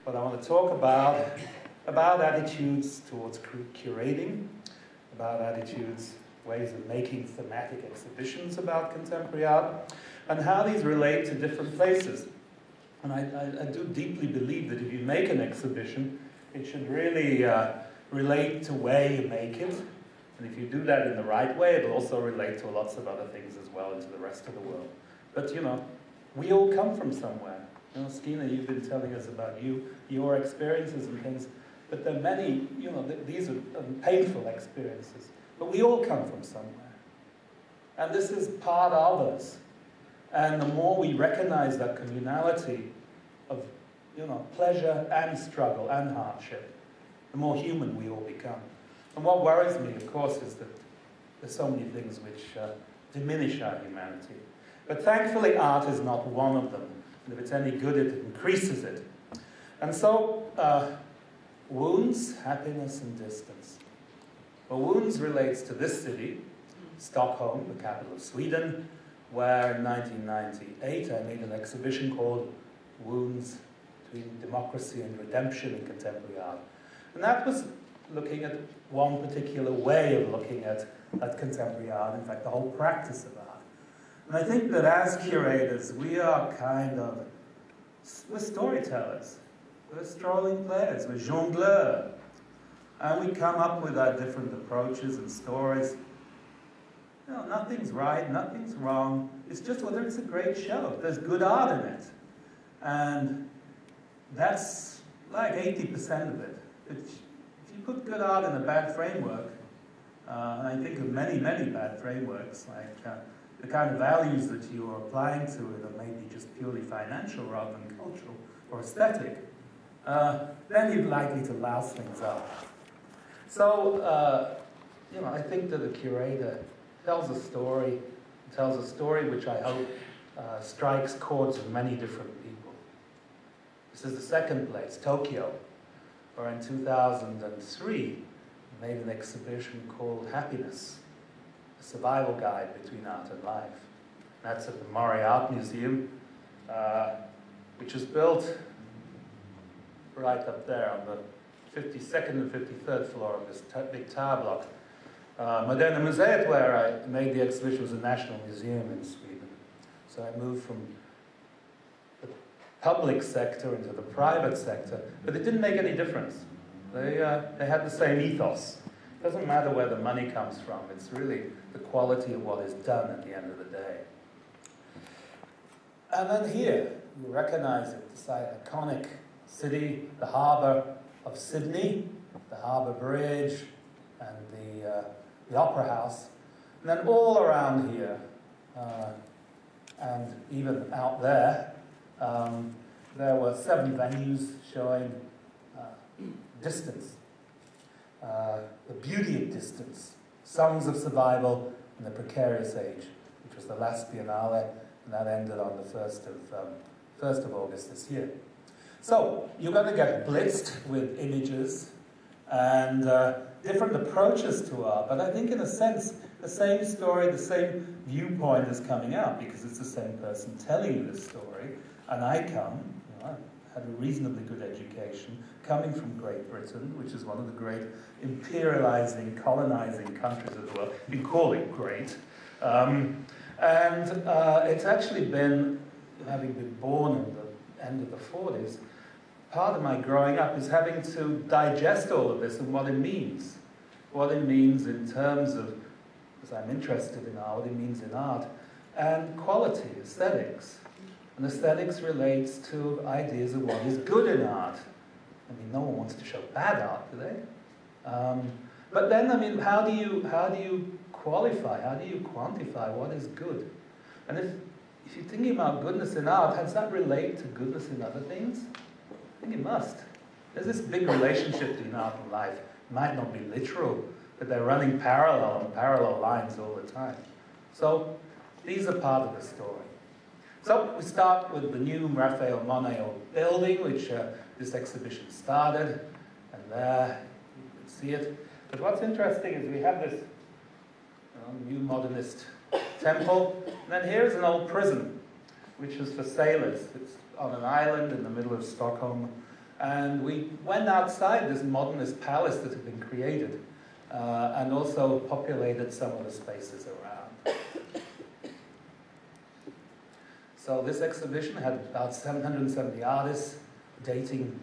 what I want to talk about attitudes towards curating, about attitudes, ways of making thematic exhibitions about contemporary art, and how these relate to different places. And I do deeply believe that if you make an exhibition, it should really relate to where you make it. And if you do that in the right way, it'll also relate to lots of other things as well, into the rest of the world. But, you know, we all come from somewhere. You know, Skeena, you've been telling us about your experiences and things. But there are many, you know, these are painful experiences. But we all come from somewhere. And this is part of us. And the more we recognize that communality of, you know, pleasure and struggle and hardship, the more human we all become. And what worries me, of course, is that there's so many things which diminish our humanity. But thankfully, art is not one of them. And if it's any good, it increases it. And so, wounds, happiness, and distance. Well, wounds relates to this city, Stockholm, the capital of Sweden, where in 1998 I made an exhibition called Wounds Between Democracy and Redemption in Contemporary Art. And that was looking at one particular way of looking at contemporary art, in fact, the whole practice of art. And I think that as curators, we are we're storytellers, we're strolling players, we're jongleurs, and we come up with our different approaches and stories. You know, nothing's right, nothing's wrong. It's just whether it's a great show. There's good art in it. And that's like 80% of it. If you put good art in a bad framework, and I think of many, many bad frameworks, like the kind of values that you are applying to it are maybe just purely financial rather than cultural or aesthetic, then you're likely to louse things up. So, you know, I think that a curator tells a story which I hope strikes chords with many different people. This is the second place, Tokyo, where in 2003 I made an exhibition called Happiness, a survival guide between art and life. That's at the Mori Art Museum, which was built right up there on the 52nd and 53rd floor of this big tower block. Moderna Museet, where I made the exhibition, was a national museum in Sweden. So I moved from the public sector into the private sector, but it didn't make any difference. They had the same ethos. It doesn't matter where the money comes from, it's really the quality of what is done at the end of the day. And then here, you recognize it, this iconic city, the harbour of Sydney, the harbour bridge, and the Opera House. And then all around here, and even out there, there were 7 venues showing distance, the beauty of distance, songs of survival, and the Precarious Age, which was the last Biennale, and that ended on the 1st of August this year. So, you're going to get blitzed with images and different approaches to art, but I think in a sense, the same story, the same viewpoint is coming out, because it's the same person telling you the story, and I had a reasonably good education, coming from Great Britain, which is one of the great imperializing, colonizing countries of the world. You can call it great. It's actually been, having been born in the end of the 40s, part of my growing up is having to digest all of this and what it means. What it means in terms of, because I'm interested in art, what it means in art, and quality, aesthetics. And aesthetics relates to ideas of what is good in art. I mean, no one wants to show bad art, do they? But then, I mean, how do you qualify? How do you quantify what is good? And if you're thinking about goodness in art, does that relate to goodness in other things? I think it must. There's this big relationship between art and life. It might not be literal, but they're running parallel on parallel lines all the time. So these are part of the story. So we start with the new Raphael Moneo building, which this exhibition started, and there you can see it. But what's interesting is we have this new modernist temple, and then here's an old prison, which is for sailors. It's on an island in the middle of Stockholm, And we went outside this modernist palace that had been created and also populated some of the spaces around. So this exhibition had about 770 artists dating